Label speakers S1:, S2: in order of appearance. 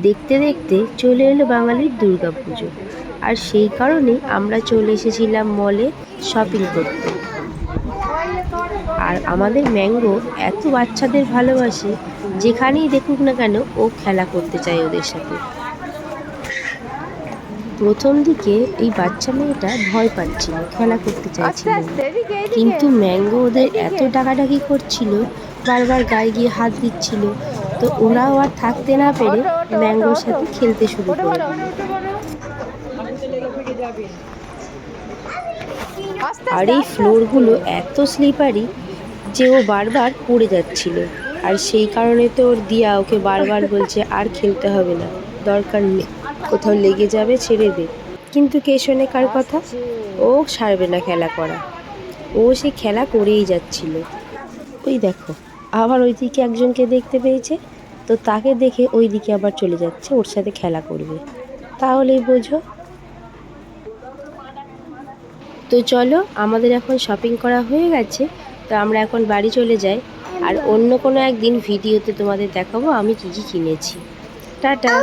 S1: দেখতে দেখতে চলে এলো বাঙালির দুর্গাপুজো। আর সেই কারণেই আমরা চলে এসেছিলাম মলে শপিং করতে। আর আমাদের ম্যাঙ্গো এত বাচ্চাদের ভালোবাসে, যেখানেই দেখুক না কেন ও খেলা করতে চায় ওদের সাথে। প্রথম দিকে এই বাচ্চা মেয়েটা ভয় পাচ্ছিল, খেলা করতে চাইছিল না। কিন্তু ম্যাঙ্গো ওদের এত ডাকাডাকি করছিল, বারবার গায়ে গিয়ে হাত দিচ্ছিল, তো ওরাও আর থাকতে না পেরে ম্যাঙ্গোর সাথে খেলতে শুরু করে দিল। আর এই ফ্লোরগুলো এত স্লিপারি যে ও বারবার পড়ে যাচ্ছিল। আর সেই কারণে তো ওর দিয়া ওকে বারবার বলছে আর খেলতে হবে না, দরকার নেই, কোথাও লেগে যাবে, ছেড়ে দে। কিন্তু কে শোনে কার কথা? ও ছাড়বে না খেলা করা, ও সে খেলা করেই যাচ্ছিল। ওই দেখো, আবার ওইদিকে একজনকে দেখতে পেয়েছে, তো তাকে দেখে ওই দিকে আবার চলে যাচ্ছে ওর সাথে খেলা করবে। তাহলেই বোঝো। তো চলো, আমাদের এখন শপিং করা হয়ে গেছে, তো আমরা এখন বাড়ি চলে যাই। আর অন্য কোনো একদিন ভিডিওতে তোমাদের দেখাবো আমি কী কী কিনেছি। টাটা।